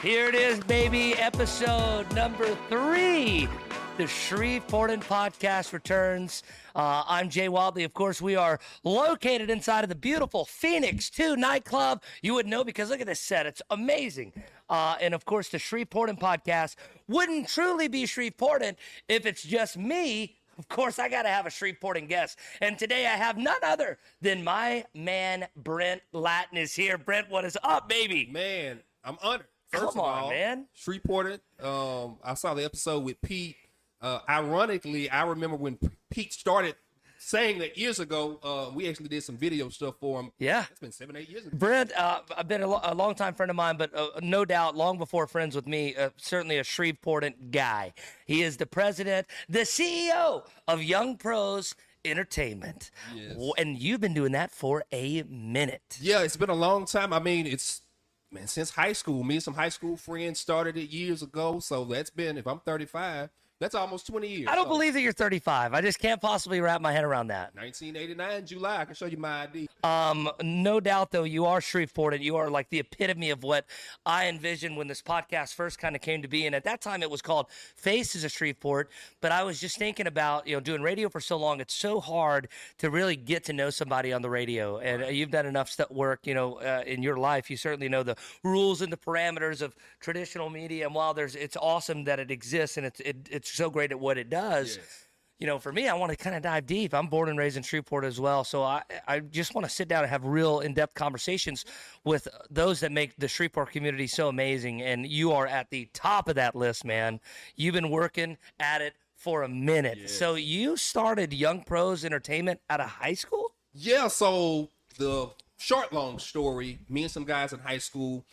Here it is, baby, episode number 3. The Shreveportant Podcast returns. I'm Jay Wadley. Of course, we are located inside of the beautiful Phoenix 2 nightclub. You would know because look at this set. It's amazing. And, of course, the Shreveportant Podcast wouldn't truly be Shreveportant if it's just me. Of course, I got to have a Shreveportant guest. And today I have none other than my man, Brent Latin is here. Brent, what is up, baby? Man, I'm honored. Come on, man. Shreveportant. I saw the episode with Pete. Ironically, I remember when Pete started saying that years ago. We actually did some video stuff for him. Yeah. It's been 7-8 years ago. Brent, I've been a long-time friend of mine, but no doubt long before friends with me, certainly a Shreveportant guy. He is the president, the CEO of Young Pros Entertainment. Yes. And you've been doing that for a minute. Yeah, it's been a long time. I mean, since high school. Me and some high school friends started it years ago. So that's been, if I'm 35, that's almost 20 years. I don't believe that you're 35. I just can't possibly wrap my head around that. 1989, July. I can show you my ID. No doubt, though, you are Shreveportant. You are like the epitome of what I envisioned when this podcast first kind of came to be. And at that time, it was called Faces of Shreveport. But I was just thinking about, doing radio for so long. It's so hard to really get to know somebody on the radio. And you've done enough work, in your life. You certainly know the rules and the parameters of traditional media. And while it's awesome that it exists and it's so great at what it does. Yes. For me, I want to kind of dive deep. I'm born and raised in Shreveport as well, so I just want to sit down and have real in-depth conversations with those that make the Shreveport community so amazing, and you are at the top of that list, man. You've been working at it for a minute. Yes. So you started Young Pros Entertainment out of high school? Yeah, so the long story, me and some guys in high school,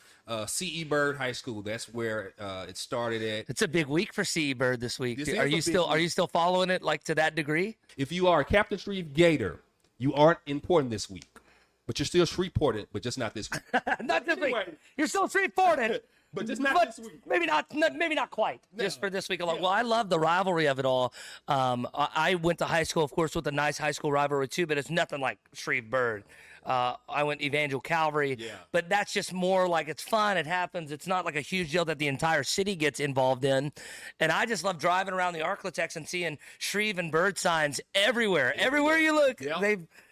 C.E. Bird High School, that's where it started at. It's a big week for C.E. Bird this week. This Are you still following it like to that degree? If you are a Captain Shreve Gator, you aren't important this week, but you're still Shreveportant, but just not this week. Not this week. Anyway. You're still Shreveportant. But just not this week. Maybe not quite. No. Just for this week alone. Yeah. Well, I love the rivalry of it all. I went to high school, of course, with a nice high school rivalry too, but it's nothing like Shreve Bird. I went Evangel Calvary, but that's just more like it's fun. It happens. It's not like a huge deal that the entire city gets involved in. And I just love driving around the Arklatex and seeing Shreve and Bird signs everywhere. Everywhere you look,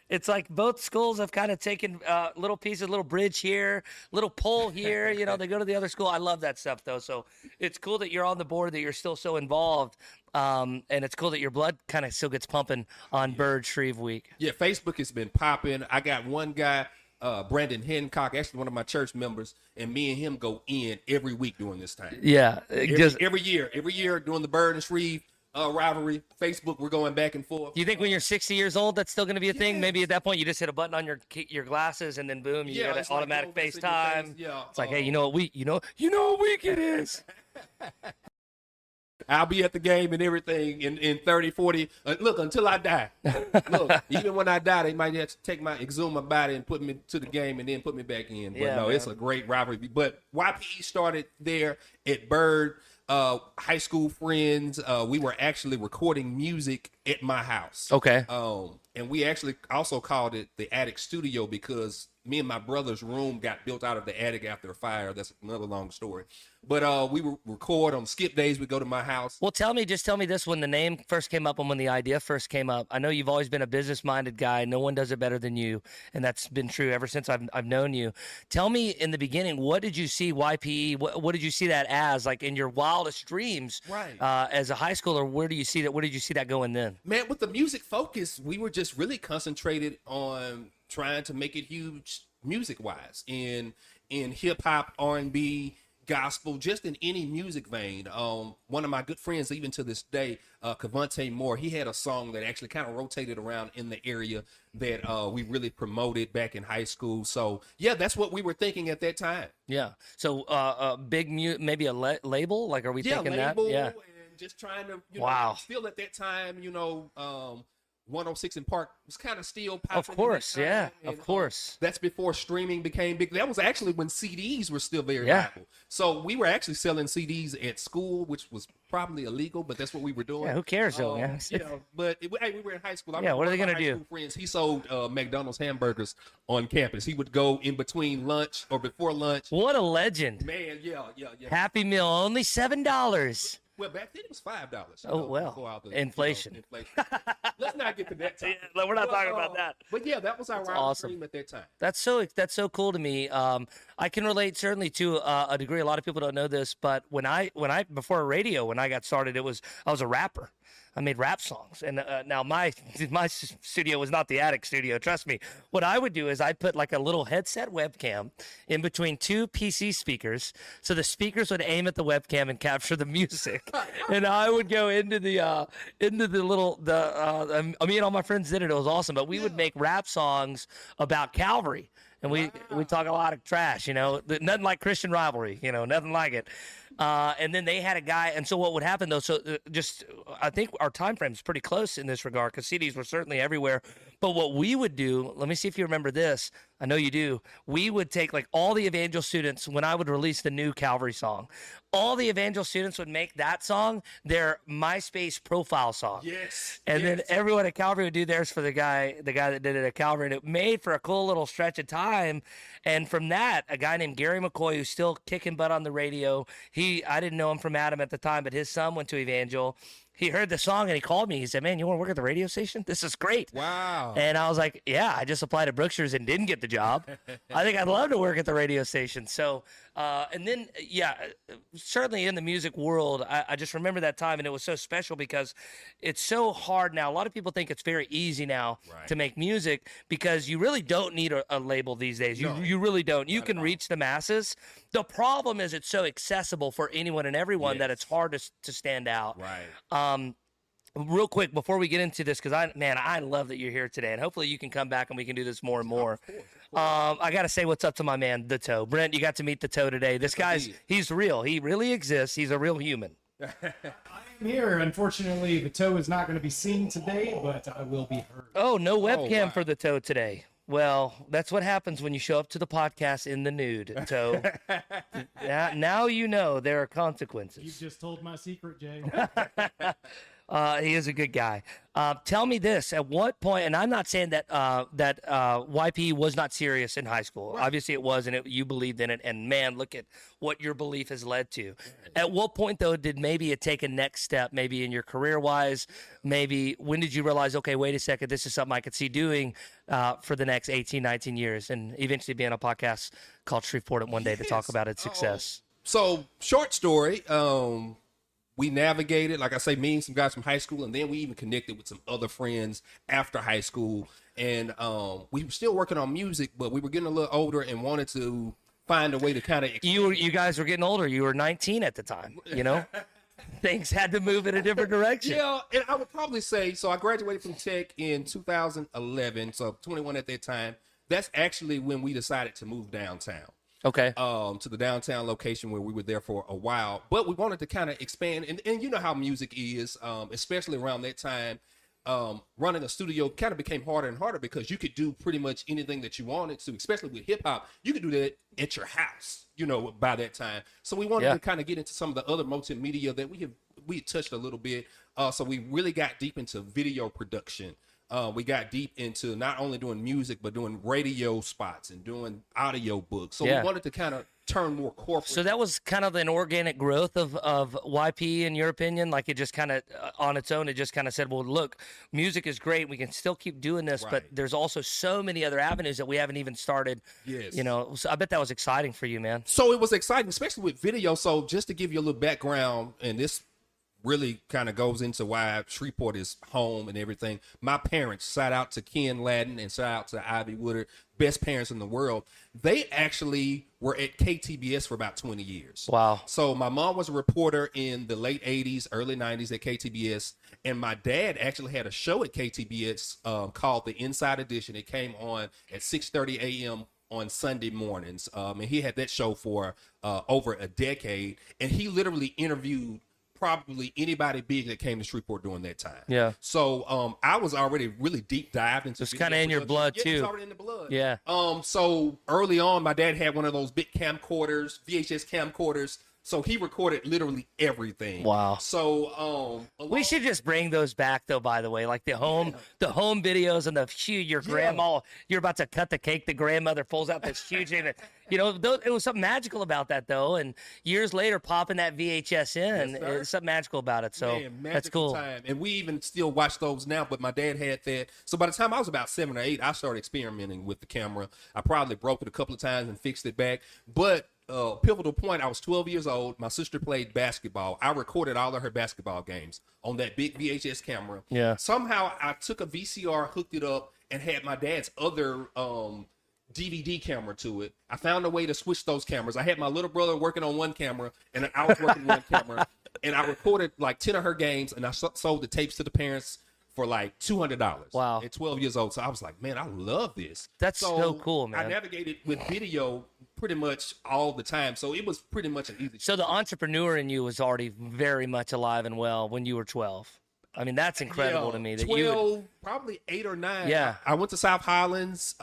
it's like both schools have kind of taken little pieces, little bridge here, little pole here. They go to the other school. I love that stuff, though. So it's cool that you're on the board, that you're still so involved. And it's cool that your blood kind of still gets pumping on Bird Shreve Week. Yeah, Facebook has been popping. I got one guy, Brandon Hancock, actually one of my church members, and me and him go in every week during this time. Yeah. Every year during the Bird and Shreve rivalry, Facebook, we're going back and forth. Do you think when you're 60 years old, that's still going to be a thing? Maybe at that point, you just hit a button on your glasses, and then boom, you get an automatic FaceTime. It's like, hey, you know what week it is. I'll be at the game and everything in 30, 40. Look, until I die. Look, even when I die, they might have to exhume my body and put me to the game and then put me back in. But no, it's a great rivalry. But YPE started there at Bird. High school friends. We were actually recording music at my house. Okay. And we actually also called it the attic studio because me and my brother's room got built out of the attic after a fire. That's another long story. But we would record on skip days. We go to my house. Well, tell me this: when the name first came up and when the idea first came up. I know you've always been a business-minded guy. No one does it better than you, and that's been true ever since I've known you. Tell me, in the beginning, what did you see YPE? What did you see that as, like in your wildest dreams? Right. As a high schooler, where do you see that? Where did you see that going then? Man, with the music focus, we were just really concentrated on trying to make it huge music-wise in hip-hop, R&B, gospel, just in any music vein. One of my good friends, even to this day, Cavante Moore, he had a song that actually kind of rotated around in the area that we really promoted back in high school. So yeah, that's what we were thinking at that time. Yeah. So maybe a label? Like, are we thinking label, that? Yeah. And just trying to, wow. Still at that time, 106 in Park was kind of still popping. Of course, yeah, and, of course. That's before streaming became big. That was actually when CDs were still very Yeah. viable. So we were actually selling CDs at school, which was probably illegal, but that's what we were doing. Yeah, who cares though, man? But hey, we were in high school. Yeah, what are they gonna do? School friends, he sold McDonald's hamburgers on campus. He would go in between lunch or before lunch. What a legend. Man, yeah. Happy Meal, only $7. Well, back then it was $5. Oh, well, inflation. Inflation. Let's not get to that time. Yeah, we're not talking about that. But yeah, that was our awesome. dream at that time. That's so cool to me. I can relate certainly to a degree. A lot of people don't know this, but when I before radio, when I got started, I was a rapper. I made rap songs, and now my studio was not the attic studio. Trust me. What I would do is I'd put like a little headset webcam in between two PC speakers, so the speakers would aim at the webcam and capture the music, and I would go into the little me and all my friends did it. It was awesome. But we would make rap songs about Calvary. And we talk a lot of trash, nothing like Christian rivalry, nothing like it. And then they had a guy, and so what would happen though? So I think our time frame is pretty close in this regard because CDs were certainly everywhere. But what we would do, let me see if you remember this. I know you do. We would take like all the Evangel students when I would release the new Calvary song. All the Evangel students would make that song their MySpace profile song. Yes. And then everyone at Calvary would do theirs for the guy that did it at Calvary. And it made for a cool little stretch of time. And from that, a guy named Gary McCoy, who's still kicking butt on the radio, I didn't know him from Adam at the time, but his son went to Evangel. He heard the song and he called me. He said, "Man, you want to work at the radio station? This is great." Wow. And I was like, "Yeah, I just applied to Brookshire's and didn't get the job. I think I'd love to work at the radio station." So, and then, certainly in the music world, I just remember that time, and it was so special because it's so hard now. A lot of people think it's very easy now to make music because you really don't need a label these days. You really don't. You can reach the masses. The problem is it's so accessible for anyone and everyone that it's hard to stand out. Right. Real quick before we get into this, because I love that you're here today, and hopefully you can come back and we can do this more and more. Of course. I got to say what's up to my man, The Toe. Brent, you got to meet The Toe today. This he's real. He really exists. He's a real human. I am here. Unfortunately, The Toe is not going to be seen today, but I will be heard. Oh, no webcam for The Toe today. Well, that's what happens when you show up to the podcast in the nude, Toe. Now you know there are consequences. You've just told my secret, Jay. He is a good guy. Tell me this: at what point? And I'm not saying that YP was not serious in high school. Right. Obviously, it was, and you believed in it. And man, look at what your belief has led to. At what point, though, did maybe it take a next step? Maybe in your career-wise. Maybe when did you realize? Okay, wait a second. This is something I could see doing for the next 18, 19 years, and eventually be on a podcast called Shreveportant one day to talk about its success. So, short story. We navigated, like I say, me and some guys from high school, and then we even connected with some other friends after high school. And we were still working on music, but we were getting a little older and wanted to find a way to kind of. You guys were getting older. You were 19 at the time. Things had to move in a different direction. Yeah, and I would probably say so. I graduated from Tech in 2011, so 21 at that time. That's actually when we decided to move downtown. Okay. To the downtown location where we were there for a while, but we wanted to kind of expand, and you know how music is, especially around that time. Running a studio kind of became harder and harder because you could do pretty much anything that you wanted to, especially with hip hop. You could do that at your house, by that time. So we wanted to kind of get into some of the other multimedia that we had touched a little bit. So we really got deep into video production. We got deep into not only doing music, but doing radio spots and doing audio books. So we wanted to kind of turn more corporate. So that was kind of an organic growth of YP, in your opinion? Like it just kind of, on its own, it just kind of said, well, look, music is great. We can still keep doing this, but there's also so many other avenues that we haven't even started. Yes. So I bet that was exciting for you, man. So it was exciting, especially with video. So just to give you a little background, and this really kind of goes into why Shreveport is home and everything. My parents, shout out to Ken Latin and shout out to Ivy Woodard, best parents in the world. They actually were at KTBS for about 20 years. Wow. So my mom was a reporter in the late 80s, early 90s at KTBS. And my dad actually had a show at KTBS called The Inside Edition. It came on at 6:30 a.m. on Sunday mornings. And he had that show for over a decade. And he literally interviewed probably anybody big that came to Shreveport during that time. Yeah. So I was already really deep dived into. It's kind of in your blood yeah, too. It's already in the blood. Yeah. So early on, my dad had one of those big camcorders, VHS camcorders. So he recorded literally everything. Wow. So we should just bring those back, though. By the way, like the home videos and the huge. Your grandma, you're about to cut the cake. The grandmother pulls out this huge thing. You know, it was something magical about that, though. And years later, popping that VHS in, it's something magical about it. So that's cool. Time. And we even still watch those now. But my dad had that. So by the time I was about 7 or 8, I started experimenting with the camera. I probably broke it a couple of times and fixed it back, but. Pivotal point, I was 12 years old. My sister played basketball. I recorded all of her basketball games on that big VHS camera. Yeah. Somehow I took a VCR, hooked it up, and had my dad's other DVD camera to it. I found a way to switch those cameras. I had my little brother working on one camera, and I was working on one camera. And I recorded like 10 of her games, and I sold the tapes to the parents for like $200. Wow. At 12 years old. So I was like, man, I love this. That's so cool, man. I navigated with video pretty much all the time. So it was pretty much an easy. So the entrepreneur in you was already very much alive and well when you were 12. I mean, that's incredible to me. That 12, probably 8 or 9. Yeah. I went to South Highlands.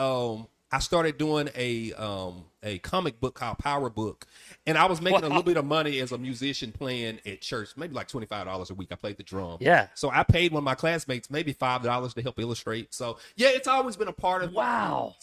I started doing a comic book called Power Book, and I was making a little bit of money as a musician playing at church, maybe like $25 a week. I played the drum. Yeah. So I paid one of my classmates maybe $5 to help illustrate. So yeah, it's always been a part of me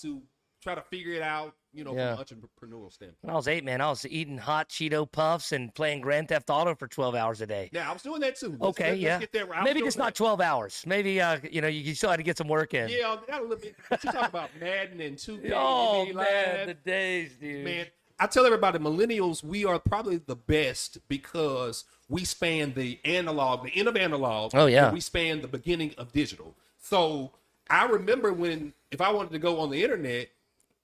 to try to figure it out, you know, from an entrepreneurial standpoint. When I was 8, man, I was eating hot Cheeto Puffs and playing Grand Theft Auto for 12 hours a day. Yeah, I was doing that too. Let's get there. Maybe just not 12 hours. Maybe, you know, you still had to get some work in. Yeah, I got a little bit. You talk about Madden and 2K. Oh, man, the days, dude. Man, I tell everybody, millennials, we are probably the best because we span the analog, the end of analog. Oh, yeah. And we span the beginning of digital. So I remember if I wanted to go on the internet,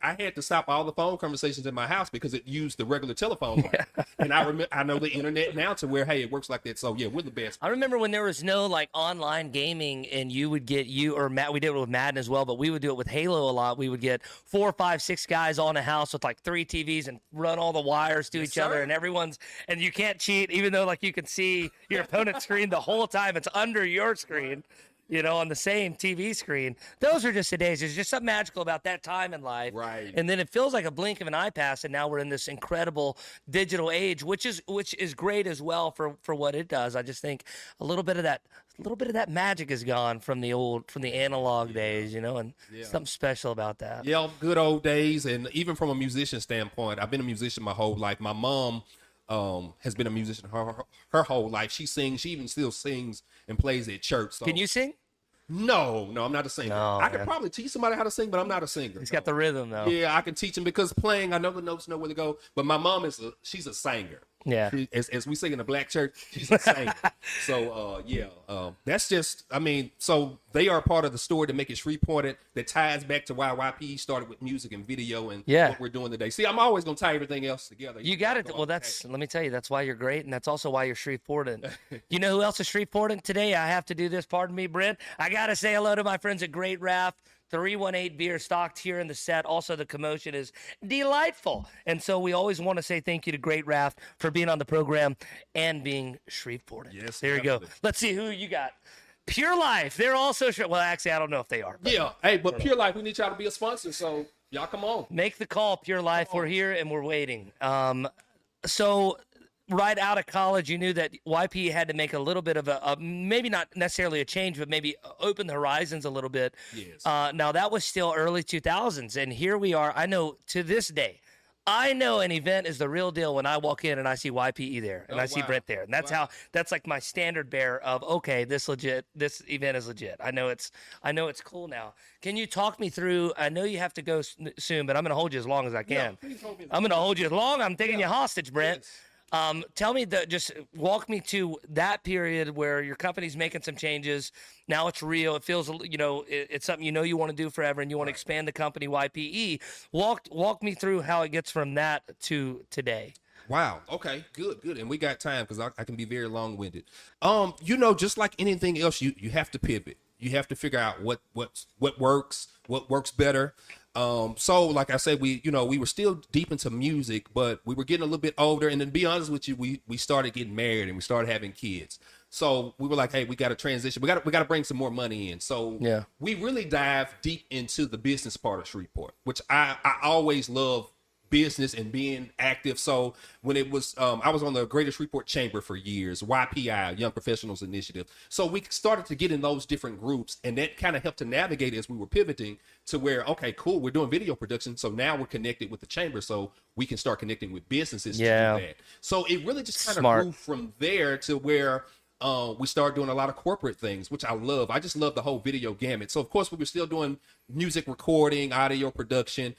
I had to stop all the phone conversations in my house because it used the regular telephone line. And I know the internet now to where, hey, it works like that. So yeah, we're the best. I remember when there was no like online gaming and we did it with Madden as well, but we would do it with Halo a lot. We would get 4, 5, 6 guys on a house with like 3 TVs and run all the wires to each other, and you can't cheat, even though like you can see your opponent's screen the whole time. It's under your screen. You know, on the same TV screen. Those are just the days. There's just something magical about that time in life. Right. And then it feels like a blink of an eye pass, and now we're in this incredible digital age, which is great as well for what it does. I just think a little bit of that magic is gone from the analog days, you know, and something special about that. Yeah, good old days. And even from a musician standpoint, I've been a musician my whole life. My mom has been a musician her whole life. She sings. She even still sings and plays at church. So. Can you sing? No, I'm not a singer. No, I could probably teach somebody how to sing, but I'm not a singer. He's got the rhythm, though. Yeah, I can teach him because playing, I know the notes, know where to go. But my mom she's a singer. Yeah. As we sing in a black church, she's a singer. So, that's just, I mean, so they are part of the story to make it Shreveportant that ties back to why YPE started with music and video and what we're doing today. See, I'm always going to tie everything else together. You got it. Well, let me tell you, that's why you're great, and that's also why you're Shreveportant. You know who else is Shreveportant today? I have to do this. Pardon me, Brent. I got to say hello to my friends at Great Raft. 318 beer stocked here in the set. Also, the commotion is delightful. And so we always want to say thank you to Great Raft for being on the program and being Shreveportant. Yes, there you go. Let's see who you got. Pure Life. They're also well, actually, I don't know if they are. Yeah. Hey, but Pure Life, we need y'all to be a sponsor. So y'all come on. Make the call, Pure Life. We're here and we're waiting. So right out of college, you knew that YP had to make a little bit of a maybe not necessarily a change, but maybe open the horizons a little bit. Yes. Now, that was still early 2000s, and here we are. I know to this day, I know an event is the real deal when I walk in and I see YPE there and I see Brent there. And that's like my standard bearer of, okay, this event is legit. I know it's cool now. Can you talk me through, I know you have to go soon, but I'm going to hold you as long as I can. Yeah, please hold me. I'm going to hold you as long. I'm taking you hostage, Brent. Yes. Tell me just walk me to that period where your company's making some changes. Now it's real. It feels, it's something you want to do forever, and you want to expand the company YPE. Walk me through how it gets from that to today. Wow. Okay. Good. And we got time because I can be very long-winded. Just like anything else, you have to pivot. You have to figure out what works better. So like I said, we were still deep into music, but we were getting a little bit older. And then to be honest with you, we started getting married and we started having kids. So we were like, hey, we got to transition. We got to bring some more money in. So we really dive deep into the business part of Shreveport, which I always love business and being active. So when it was, I was on the Greater Shreveport Chamber for years, YPI, Young Professionals Initiative. So we started to get in those different groups, and that kind of helped to navigate as we were pivoting to where, okay, cool, we're doing video production. So now we're connected with the chamber, so we can start connecting with businesses to do that. So it really just kind of grew from there to where we started doing a lot of corporate things, which I love. I just love the whole video gamut. So, of course, we were still doing music recording, audio production,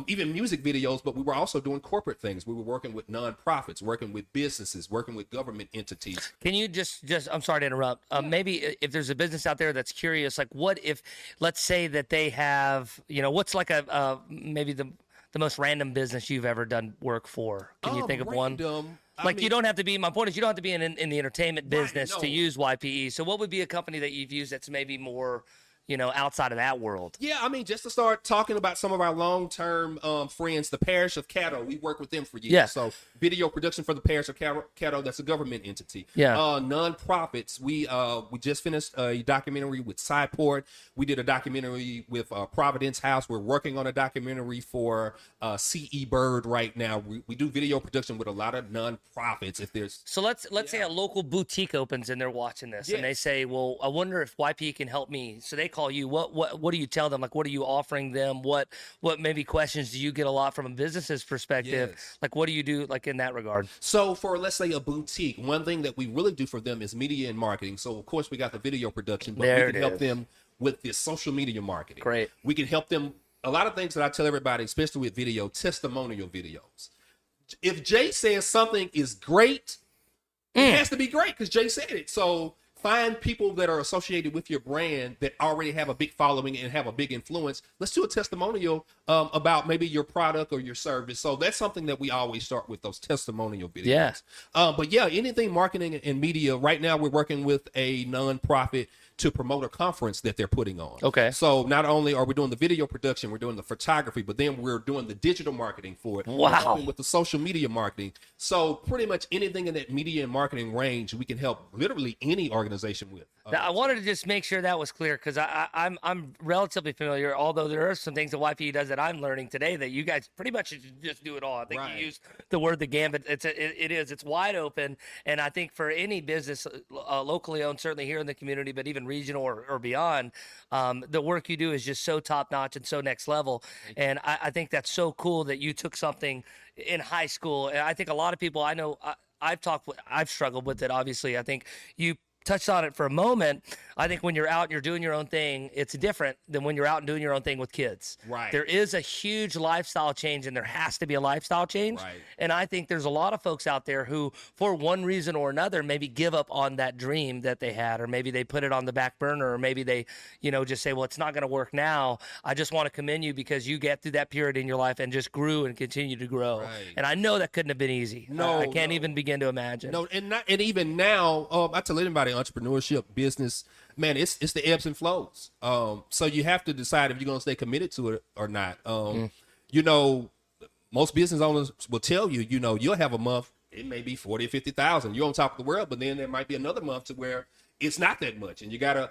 even music videos, but we were also doing corporate things. We were working with nonprofits, working with businesses, working with government entities. Can you just I'm sorry to interrupt. Maybe if there's a business out there that's curious, like what if, let's say that they have, what's like maybe the most random business you've ever done work for? Can you think of one? You don't have to be, my point is you don't have to be in the entertainment business to use YPE. So what would be a company that you've used that's maybe more, outside of that world? Yeah, I mean, just to start talking about some of our long-term friends, the Parish of Caddo, we worked with them for years. Yeah. So video production for the Parish of Caddo, that's a government entity. Yeah. Nonprofits, we just finished a documentary with Shreveportant. We did a documentary with Providence House. We're working on a documentary for CE Bird right now. We do video production with a lot of nonprofits. If there's let's say a local boutique opens and they're watching this and they say, well, I wonder if YP can help me. So they call you. What do you tell them? Like, what are you offering them? What maybe questions do you get a lot from a business's perspective? Yes. Like, what do you do like in that regard? So for, let's say, a boutique, one thing that we really do for them is media and marketing. So of course we got the video production, but we can help them with the social media marketing. Great. We can help them. A lot of things that I tell everybody, especially with video, testimonial videos. If Jay says something is great, it has to be great because Jay said it. So find people that are associated with your brand that already have a big following and have a big influence. Let's do a testimonial about maybe your product or your service. So that's something that we always start with, those testimonial videos. Yeah. But yeah, anything marketing and media. Right now we're working with a nonprofit to promote a conference that they're putting on. Okay. So not only are we doing the video production, we're doing the photography, but then we're doing the digital marketing for it. Wow. We're helping with the social media marketing. So pretty much anything in that media and marketing range, we can help literally any organization with. Now, I wanted to just make sure that was clear because I'm relatively familiar, although there are some things that YPE does that I'm learning today that you guys pretty much should just do it all. I think you used the word the gambit. It's wide open, and I think for any business locally owned, certainly here in the community, but even regional or beyond, the work you do is just so top notch and so next level. And I think that's so cool that you took something in high school. And I think a lot of people I know I've struggled with it. Obviously, I think you touched on it for a moment. I think when you're out and you're doing your own thing, it's different than when you're out and doing your own thing with kids. Right. There is a huge lifestyle change, and there has to be a lifestyle change. Right. And I think there's a lot of folks out there who, for one reason or another, maybe give up on that dream that they had, or maybe they put it on the back burner, or maybe they, just say, well, it's not going to work now. I just want to commend you because you get through that period in your life and just grew and continued to grow. Right. And I know that couldn't have been easy. No, I can't even begin to imagine. No, and even now, I tell anybody, entrepreneurship, business, man, it's the ebbs and flows. So you have to decide if you're going to stay committed to it or not. Most business owners will tell you, you'll have a month, it may be 40 or 50,000. You're on top of the world, but then there might be another month to where it's not that much, and you gotta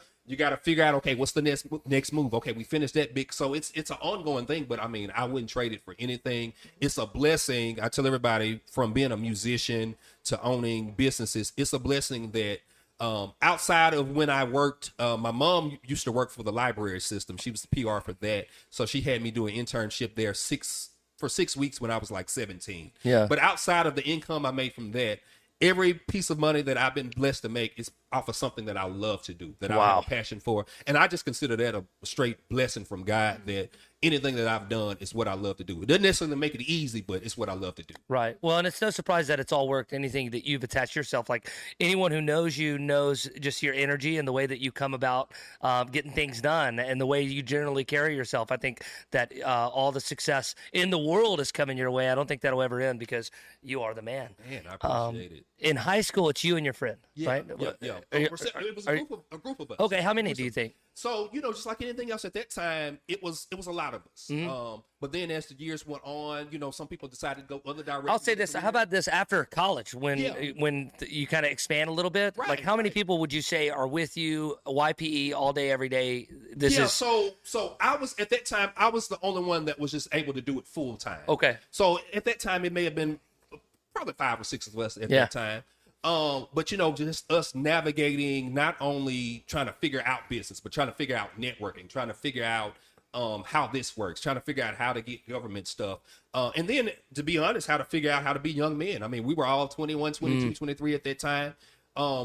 figure out, okay, what's the next move? Okay, we finished that big, so it's an ongoing thing. But I mean, I wouldn't trade it for anything. It's a blessing. I tell everybody, from being a musician to owning businesses, it's a blessing that. Outside of when I worked, my mom used to work for the library system. She was the PR for that. So she had me do an internship there for 6 weeks when I was like 17. Yeah. But outside of the income I made from that, every piece of money that I've been blessed to make is off of something that I love to do, that I have a passion for. And I just consider that a straight blessing from God, that anything that I've done is what I love to do. It doesn't necessarily make it easy, but it's what I love to do. Right. Well, and it's no surprise that it's all worked. Anything that you've attached yourself, like anyone who knows you knows just your energy and the way that you come about getting things done and the way you generally carry yourself. I think that all the success in the world is coming your way. I don't think that'll ever end because you are the man. Man, I appreciate it. In high school, it's you and your friend, right? Yeah. It was a group of us. Okay, how many do you think? So, just like anything else at that time, it was a lot of us. But then as the years went on, some people decided to go other directions. I'll say this. How about this after college when you kind of expand a little bit? Right, like how many people would you say are with you YPE all day, every day? So I was at that time, I was the only one that was just able to do it full time. Okay. So at that time, it may have been probably 5 or 6 of us at that time. But just us navigating, not only trying to figure out business, but trying to figure out networking, trying to figure out how this works, trying to figure out how to get government stuff. And then, to be honest, how to figure out how to be young men. I mean, we were all 21, 22, 23 at that time.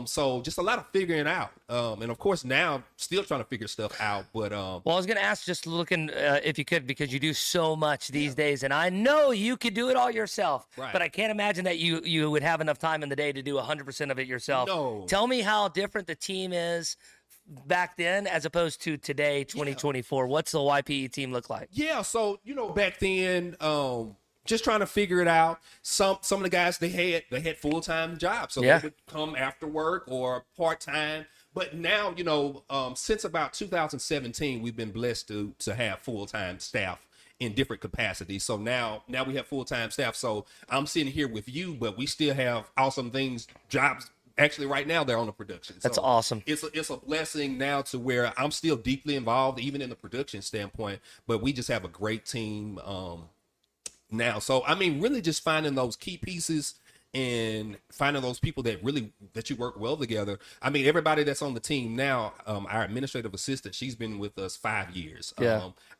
So just a lot of figuring out. And of course now still trying to figure stuff out, but, well, I was going to ask just looking, if you could, because you do so much these days and I know you could do it all yourself, but I can't imagine that you would have enough time in the day to do 100% of it yourself. No. Tell me how different the team is back then as opposed to today, 2024. What's the YPE team look like? Yeah. So, back then, just trying to figure it out. Some of the guys they had full-time jobs, so they would come after work or part-time. But now, since about 2017, we've been blessed to have full-time staff in different capacities. So now we have full-time staff. So I'm sitting here with you, but we still have awesome jobs. Actually, right now they're on the production. That's awesome. It's a blessing now to where I'm still deeply involved, even in the production standpoint. But we just have a great team. Now, so I mean, really just finding those key pieces and finding those people that you work well together. I mean, everybody that's on the team now, our administrative assistant, she's been with us 5 years.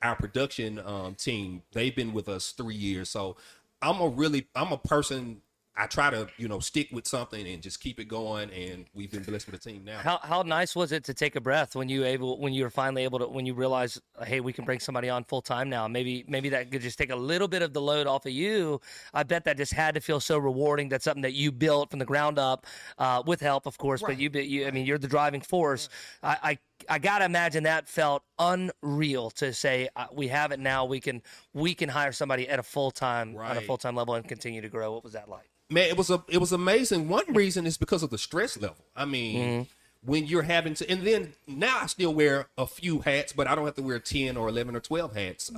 Our production team, they've been with us 3 years. So I'm a person. I try to, stick with something and just keep it going. And we've been blessed with a team now. How nice was it to take a breath when you were finally able to, when you realized, hey, we can bring somebody on full time now. Maybe that could just take a little bit of the load off of you. I bet that just had to feel so rewarding. That's something that you built from the ground up, with help, of course. Right. But I mean, you're the driving force. Right. I gotta imagine that felt unreal to say we have it now. We can hire somebody at a full time on a full time level and continue to grow. What was that like? Man, it was amazing. One reason is because of the stress level. I mean, when you're having to, and then now I still wear a few hats, but I don't have to wear 10 or 11 or 12 hats.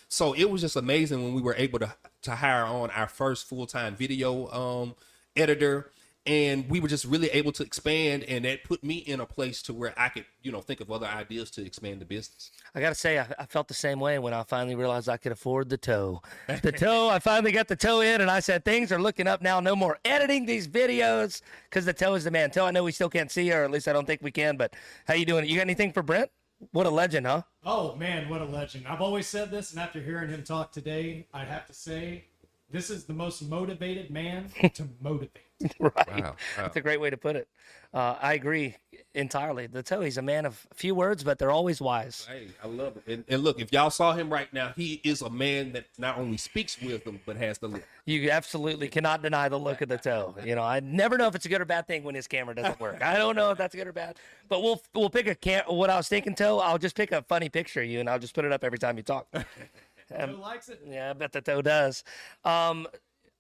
So it was just amazing when we were able to hire on our first full-time video editor. And we were just really able to expand, and that put me in a place to where I could, think of other ideas to expand the business. I got to say, I felt the same way when I finally realized I could afford the toe. I finally got the toe in, and I said, things are looking up now. No more editing these videos because the toe is the man. Toe, I know we still can't see her, or at least I don't think we can, but how you doing? You got anything for Brent? What a legend, huh? Oh, man, what a legend. I've always said this, and after hearing him talk today, I'd have to say this is the most motivated man to motivate. Right. Wow. That's a great way to put it. I agree entirely. The toe, he's a man of few words, but they're always wise. Hey, I love it. And look, if y'all saw him right now, he is a man that not only speaks wisdom, but has the look. You absolutely cannot deny the look of the toe. I never know if it's a good or bad thing when his camera doesn't work. I don't know if that's good or bad, but we'll pick what I was thinking, Toe. I'll just pick a funny picture of you, and I'll just put it up every time you talk. Toe likes it. Yeah, I bet the toe does.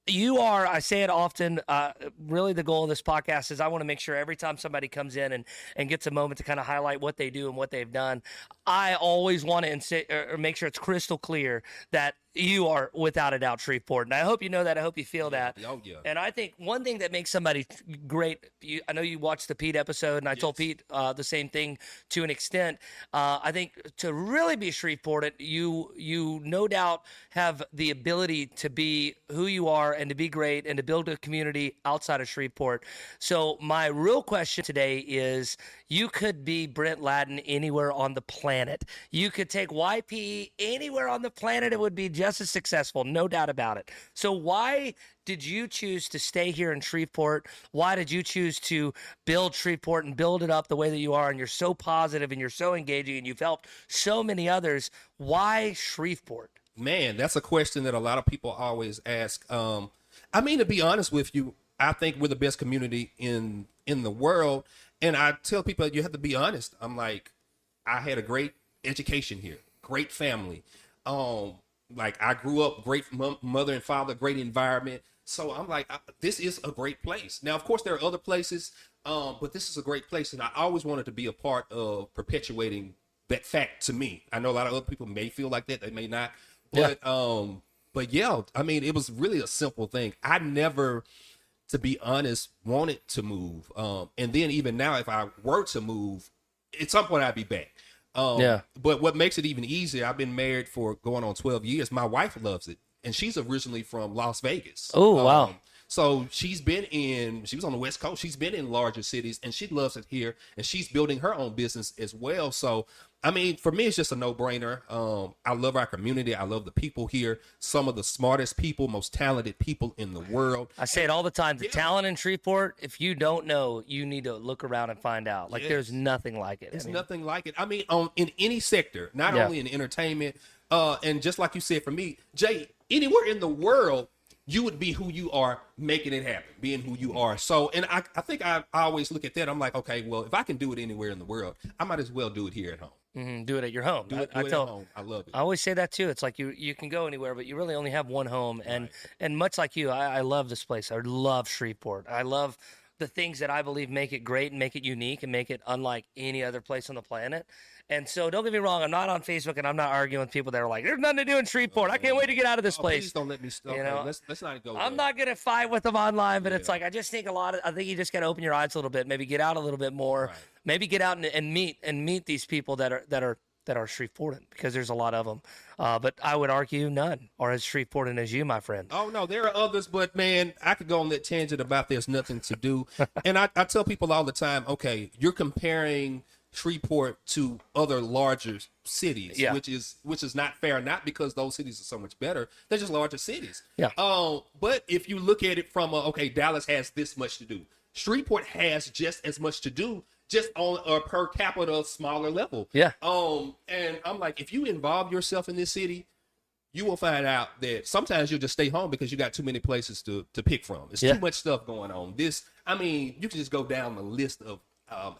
You are, I say it often, really the goal of this podcast is I want to make sure every time somebody comes in and gets a moment to kind of highlight what they do and what they've done, I always want to make sure it's crystal clear that you are without a doubt Shreveport. And I hope you know that. I hope you feel that. Oh, yeah. And I think one thing that makes somebody great, I know you watched the Pete episode, and I told Pete the same thing to an extent. I think to really be Shreveportant, you no doubt have the ability to be who you are and to be great and to build a community outside of Shreveport. So my real question today is, you could be Brent Latin anywhere on the planet. You could take YPE anywhere on the planet. It would be just as successful, no doubt about it. So why did you choose to stay here in Shreveport? Why did you choose to build Shreveport and build it up the way that you are? And you're so positive and you're so engaging and you've helped so many others. Why Shreveport? Man, that's a question that a lot of people always ask. I mean, to be honest with you, I think we're the best community in the world. And I tell people, you have to be honest. I'm like, I had a great education here, great family. Like I grew up, great mother and father, great environment. So I'm like, this is a great place. Now, of course, there are other places But this is a great place, and I always wanted to be a part of perpetuating that fact to me. I know a lot of other people may feel like that, they may not, but yeah, I mean, it was really a simple thing. I never, to be honest, wanted to move, and then even now, if I were to move, at some point I'd be back. But what makes it even easier, I've been married for going on 12 years. My wife loves it, and she's originally from Las Vegas. Oh, wow. So she was on the West Coast. She's been in larger cities, and she loves it here, and she's building her own business as well. So, I mean, for me, it's just a no-brainer. I love our community. I love the people here. Some of the smartest people, most talented people in the world. I say it all the time. The talent in Shreveport, if you don't know, you need to look around and find out. Like, there's nothing like it. There's nothing like it. I mean, in any sector, not only in entertainment, and just like you said, for me, Jay, anywhere in the world, you would be who you are, making it happen, being who you are. So, and I think I always look at that. I'm like, okay, well, if I can do it anywhere in the world, I might as well do it here at home. Do it at your home. Do it at home. I love it. I always say that too. It's like you can go anywhere, but you really only have one home. And much like you, I love this place. I love Shreveport. I love the things that I believe make it great and make it unique and make it unlike any other place on the planet. And so don't get me wrong, I'm not on Facebook and I'm not arguing with people that are like, there's nothing to do in Shreveport. I can't wait to get out of this place. Please don't let me stop. You know, let's not go I'm not going to fight with them online, but it's like, I just think I think you just got to open your eyes a little bit, maybe get out a little bit more, maybe get out and meet these people that are Shreveportant, because there's a lot of them. But I would argue none are as Shreveportant as you, my friend. Oh, no, there are others, but man, I could go on that tangent about there's nothing to do. And I tell people all the time, okay, you're comparing Shreveport to other larger cities, which is not fair, not because those cities are so much better. They're just larger cities. But if you look at it from Dallas has this much to do. Shreveport has just as much to do, just on a per capita smaller level. And I'm like, if you involve yourself in this city, you will find out that sometimes you'll just stay home because you got too many places to pick from. It's too much stuff going on. You can just go down the list of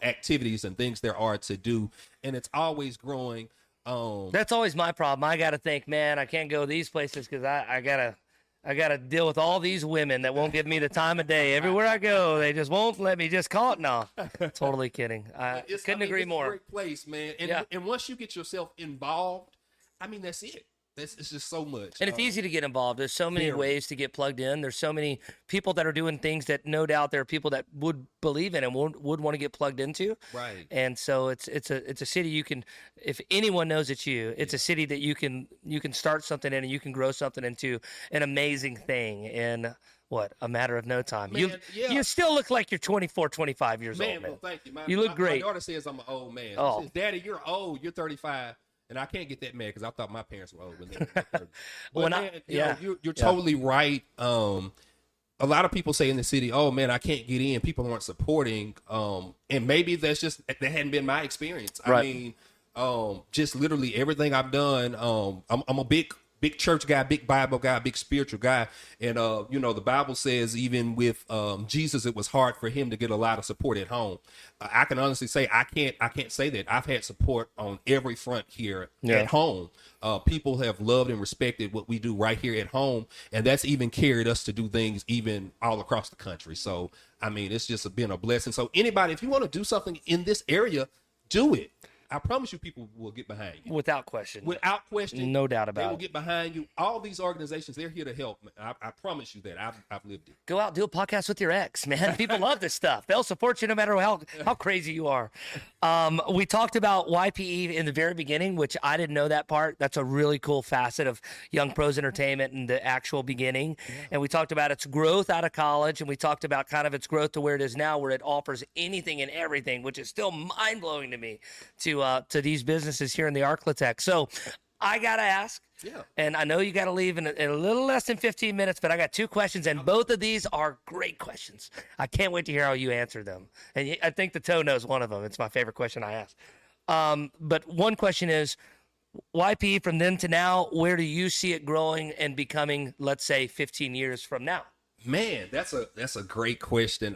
activities and things there are to do, and it's always growing. That's always my problem. I got to think, man, I can't go these places because I gotta deal with all these women that won't give me the time of day. Everywhere I go, they just won't let me just call it. No, totally kidding. I couldn't agree more. It's a great place, man. And once you get yourself involved, I mean, that's it. It's just so much. And it's easy to get involved. There's so many ways to get plugged in. There's so many people that are doing things that no doubt there are people that would believe in and would want to get plugged into. Right. And so it's a city you can, if anyone knows it's you, it's a city that you can start something in and you can grow something into an amazing thing in a matter of no time. Man, you still look like you're 24, 25 years old, man. Well, thank you. You look great. My daughter says I'm an old man. Oh. She says, Daddy, you're old. You're 35. And I can't get that mad because I thought my parents were old when they were 30. You're totally right. A lot of people say in the city, oh, man, I can't get in. People aren't supporting. And maybe that hadn't been my experience. Right. I mean, just literally everything I've done. I'm a big church guy, big Bible guy, big spiritual guy. And, the Bible says even with Jesus, it was hard for him to get a lot of support at home. I can honestly say I can't say that. I've had support on every front here at home. People have loved and respected what we do right here at home. And that's even carried us to do things even all across the country. So, I mean, it's just been a blessing. So anybody, if you want to do something in this area, do it. I promise you people will get behind you. Without question. Without question. No doubt about it. They will get behind you. All these organizations, they're here to help. I promise you that. I've lived it. Go out, do a podcast with your ex, man. People love this stuff. They'll support you no matter how crazy you are. We talked about YPE in the very beginning, which I didn't know that part. That's a really cool facet of Young Pros Entertainment in the actual beginning. Yeah. And we talked about its growth out of college, and we talked about kind of its growth to where it is now, where it offers anything and everything, which is still mind-blowing to me, to these businesses here in the Arclitect. So I got to ask, and I know you got to leave in a little less than 15 minutes, but I got two questions, and both of these are great questions. I can't wait to hear how you answer them. And I think the toe knows one of them. It's my favorite question I ask. But one question is, YP from then to now, where do you see it growing and becoming, let's say, 15 years from now? Man, that's a great question.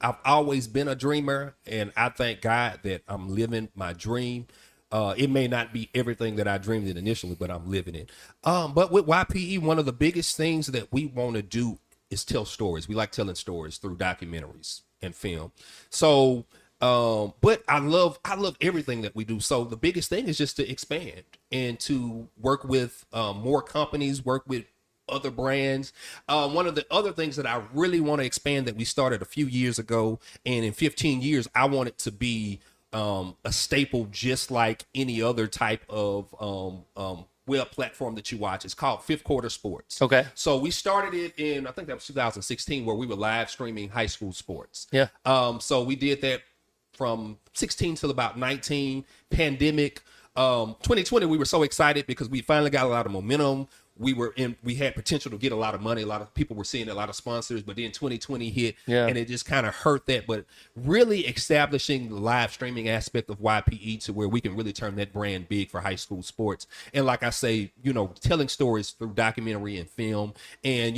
I've always been a dreamer, and I thank God that I'm living my dream. It may not be everything that I dreamed it initially, but I'm living it. But with YPE, one of the biggest things that we want to do is tell stories. We like telling stories through documentaries, and film. So, but I love everything that we do. So the biggest thing is just to expand and to work with more companies, work with other brands. One of the other things that I really want to expand that we started a few years ago, and in 15 years, I want it to be a staple, just like any other type of web platform that you watch. It's called Fifth Quarter Sports. Okay. So we started it in, I think that was 2016, where we were live streaming high school sports. Yeah. So we did that from 16 till about 19. Pandemic. 2020, we were so excited because we finally got a lot of momentum. We had potential to get a lot of money. A lot of people were seeing a lot of sponsors, but then 2020 hit, and it just kind of hurt that. But really establishing the live streaming aspect of YPE to where we can really turn that brand big for high school sports. And like I say, telling stories through documentary and film, and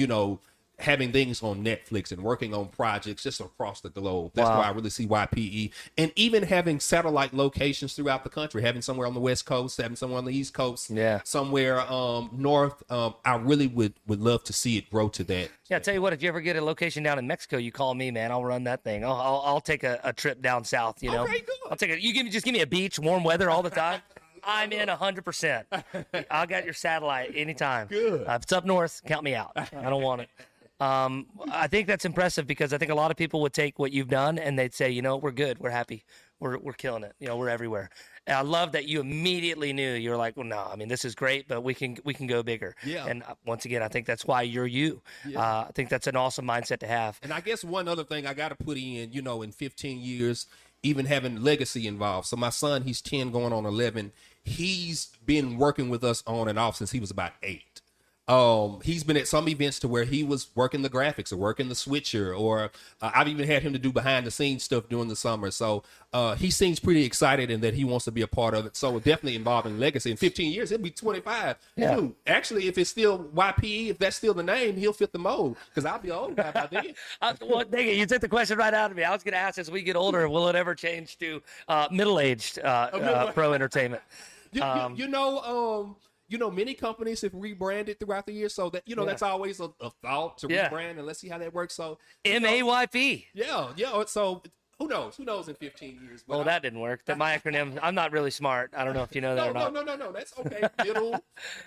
having things on Netflix and working on projects just across the globe. That's why I really see YPE. And even having satellite locations throughout the country, having somewhere on the West Coast, having somewhere on the East Coast, somewhere north. I really would love to see it grow to that. Yeah, I tell you what, if you ever get a location down in Mexico, you call me, man. I'll run that thing. I'll take a trip down south, Okay, good. I'll take it. Just give me a beach, warm weather all the time. I'm in 100%. I'll get your satellite anytime. Good. If it's up north, count me out. I don't want it. I think that's impressive because I think a lot of people would take what you've done and they'd say, we're good, we're happy, we're killing it, we're everywhere. And I love that you immediately knew. You're like, well, no, I mean, this is great, but we can go bigger. Yeah. And once again, I think that's why you're you. Yeah. I think that's an awesome mindset to have. And I guess one other thing I got to put in, in 15 years, even having legacy involved. So my son, he's 10 going on 11. He's been working with us on and off since he was about 8. He's been at some events to where he was working the graphics or working the switcher, or I've even had him to do behind the scenes stuff during the summer. So he seems pretty excited and that he wants to be a part of it. So definitely involving legacy. In 15 years, he'll be 25. Yeah. Dude, actually, if it's still YPE, if that's still the name, he'll fit the mold because I'll be old guy by then. Well, dang it, you took the question right out of me. I was going to ask, as we get older, will it ever change to middle-aged pro entertainment? Many companies have rebranded throughout the years, so that that's always a thought to rebrand, and let's see how that works. So MAYP. Yeah. So who knows? Who knows in 15 years? But that didn't work. My acronym. I'm not really smart. I don't know if you know that or not. No. That's okay. Middle.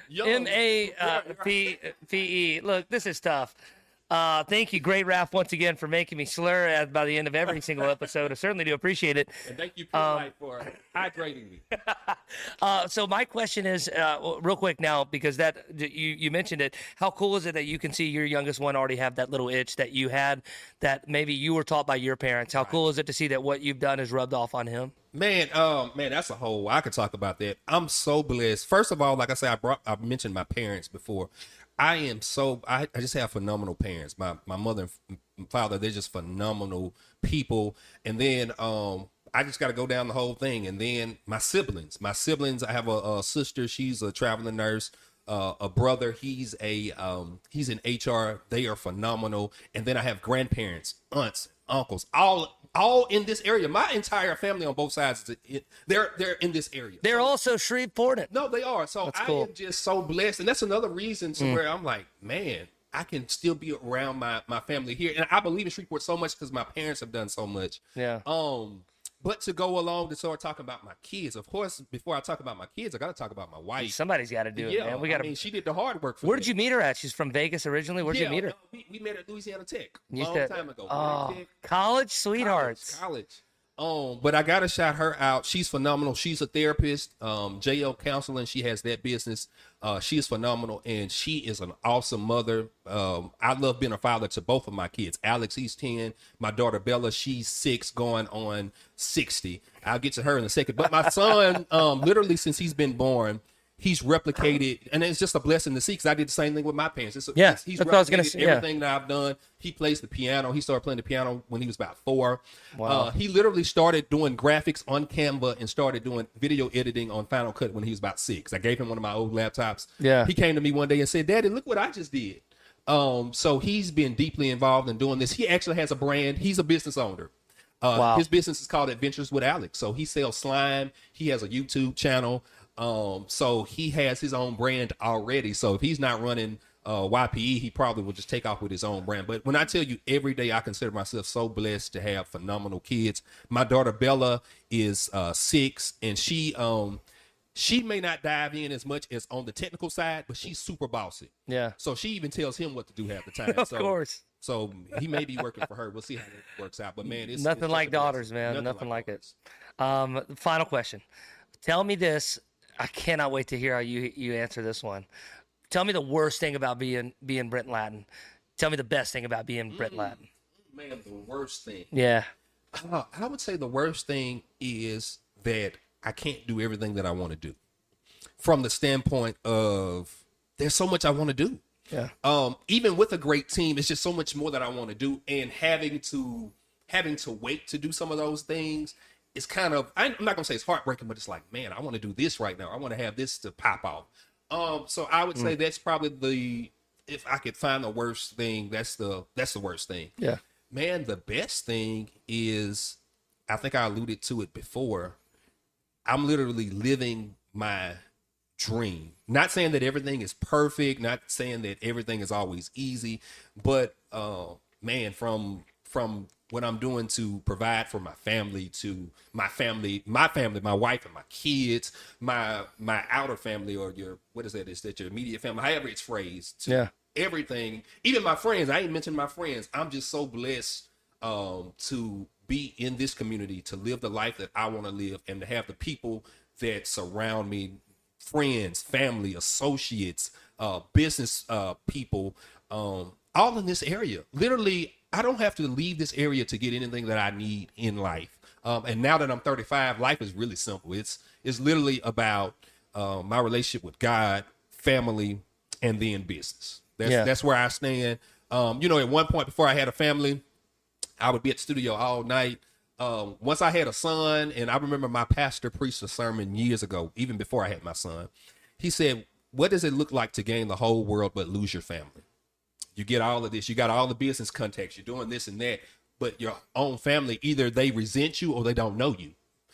Young. MAPE. Look, this is tough. Thank you, Great Ralph, once again for making me slur by the end of every single episode. I certainly do appreciate it. And thank you, Pure Light, for hydrating me. So my question is, real quick now, because that you mentioned it, how cool is it that you can see your youngest one already have that little itch that you had, that maybe you were taught by your parents? How cool is it to see that what you've done is rubbed off on him? Man, that's a whole. I could talk about that. I'm so blessed. First of all, like I said, I mentioned my parents before. I just have phenomenal parents. My mother and father, they're just phenomenal people. And then I just got to go down the whole thing. And then my siblings, I have a sister. She's a traveling nurse. A brother, he's in HR. They are phenomenal. And then I have grandparents, aunts, uncles, all in this area. My entire family on both sides, they're in this area. They're also Shreveportant. No, they are. So That's I cool. am just so blessed. And that's another reason to where I'm like, man, I can still be around my family here. And I believe in Shreveport so much because my parents have done so much. Yeah. But to go along to start talking about my kids, of course, before I talk about my kids, I got to talk about my wife. Somebody's got to do it, man. I mean, she did the hard work for Where me. did you meet her at? She's from Vegas originally. Where'd you meet her? We met at Louisiana Tech You long said- time ago. Tech, College sweethearts. College. But I gotta shout her out. She's phenomenal. She's a therapist, JL Counseling. She has that business. She is phenomenal, and she is an awesome mother. I love being a father to both of my kids. Alex, he's 10. My daughter Bella, she's 6, going on 60. I'll get to her in a second. But my son, literally since he's been born, he's replicated, and it's just a blessing to see because I did the same thing with my parents. He's that's what I was gonna replicated say, everything that I've done. He plays the piano. He started playing the piano when he was about 4. Wow. He literally started doing graphics on Canva and started doing video editing on Final Cut when he was about 6. I gave him one of my old laptops. Yeah. He came to me one day and said, "Daddy, look what I just did." So he's been deeply involved in doing this. He actually has a brand. He's a business owner. Wow. His business is called Adventures with Alex. So he sells slime. He has a YouTube channel. So he has his own brand already. So if he's not running YPE, he probably would just take off with his own brand. But when I tell you, every day I consider myself so blessed to have phenomenal kids. My daughter Bella is 6, and she may not dive in as much as on the technical side, but she's super bossy. Yeah. So she even tells him what to do half the time. Of course. So he may be working for her. We'll see how that works out. But man, it's nothing like daughters, blessing. man. Nothing like it. Final question. Tell me this. I cannot wait to hear how you answer this one. Tell me the worst thing about being Brent Latin. Tell me the best thing about being Brent Latin. Man, the worst thing. Yeah. I would say the worst thing is that I can't do everything that I want to do. From the standpoint of there's so much I want to do. Yeah. Even with a great team, it's just so much more that I want to do, and having to wait to do some of those things is kind of, I'm not gonna say it's heartbreaking, but it's like, man, I want to do this right now. I want to have this to pop off. So I would say that's probably if I could find the worst thing, that's the worst thing. Yeah. Man, the best thing is, I think I alluded to it before, I'm literally living my dream. Not saying that everything is perfect, not saying that everything is always easy, but man, from what I'm doing to provide for my family, to my wife and my kids, my outer family, or your, what is that? Is that your immediate family? However it's phrased. To everything, even my friends. I ain't mentioned my friends. I'm just so blessed to be in this community, to live the life that I want to live, and to have the people that surround me, friends, family, associates, business people, all in this area. Literally, I don't have to leave this area to get anything that I need in life. And now that I'm 35, life is really simple. It's literally about my relationship with God, family, and then business. That's where I stand. At one point before I had a family, I would be at the studio all night. Once I had a son, and I remember my pastor preached a sermon years ago, even before I had my son. He said, what does it look like to gain the whole world but lose your family? You get all of this. You got all the business contacts. You're doing this and that. But your own family, either they resent you or they don't know you.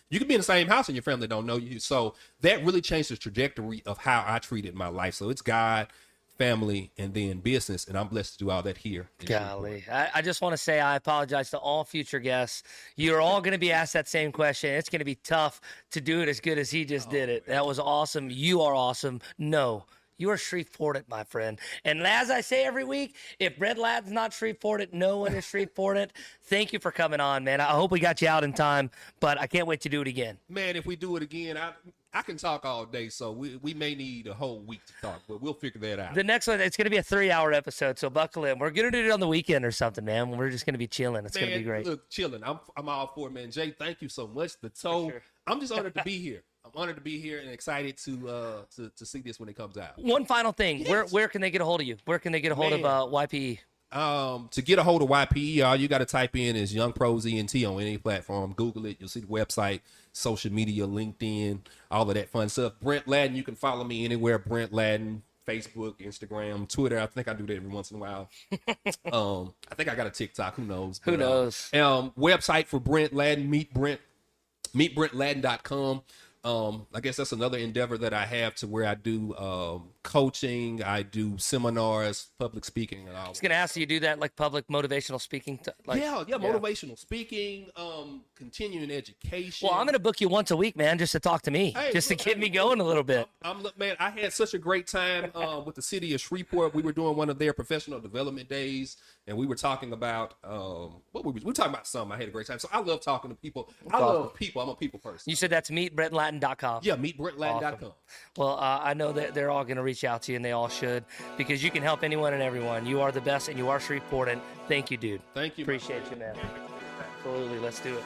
You could be in the same house and your family don't know you. So that really changed the trajectory of how I treated my life. So it's God, family, and then business. And I'm blessed to do all that here. Golly. I just want to say I apologize to all future guests. You're all going to be asked that same question. It's going to be tough to do it as good as he just did it. That was awesome. You are awesome. No. You are Shreveportant, my friend. And as I say every week, if Brent Latin's not Shreveportant, no one is Shreveportant. Thank you for coming on, man. I hope we got you out in time, but I can't wait to do it again. Man, if we do it again, I can talk all day, so we may need a whole week to talk, but we'll figure that out. The next one, it's going to be a 3-hour episode, so buckle in. We're going to do it on the weekend or something, man. We're just going to be chilling. It's going to be great. Look, chilling. I'm all for it, man. Jay, thank you so much. Sure. I'm just honored to be here. I'm honored to be here and excited to see this when it comes out. One final thing. Yes. Where can they get a hold of you? Where can they get a hold of YPE? To get a hold of YPE, all you got to type in is Young Pros ENT on any platform. Google it. You'll see the website, social media, LinkedIn, all of that fun stuff. Brent Latin, you can follow me anywhere. Brent Latin, Facebook, Instagram, Twitter. I think I do that every once in a while. I think I got a TikTok. Who knows? Who knows? Website for Brent Latin, meetbrentlatin.com. I guess that's another endeavor that I have, to where I do coaching, I do seminars, public speaking, and all. I was going to ask you, do that like public motivational speaking? Motivational speaking, continuing education. Well, I'm going to book you once a week, man, just to talk to me, to get me going a little bit. Man, I had such a great time with the city of Shreveport. We were doing one of their professional development days, and we were talking about we were talking about something. I had a great time. So I love talking to people. Love people. I'm a people person. You said that's meetbrentlatin.com. Yeah, meetbrentlatin.com. Awesome. Well, I know that they're all going to reach out to you, and they all should, because you can help anyone and everyone. You are the best, and you are Shreveportant. Thank you, dude. Thank you. Appreciate you, man. Absolutely. Let's do it.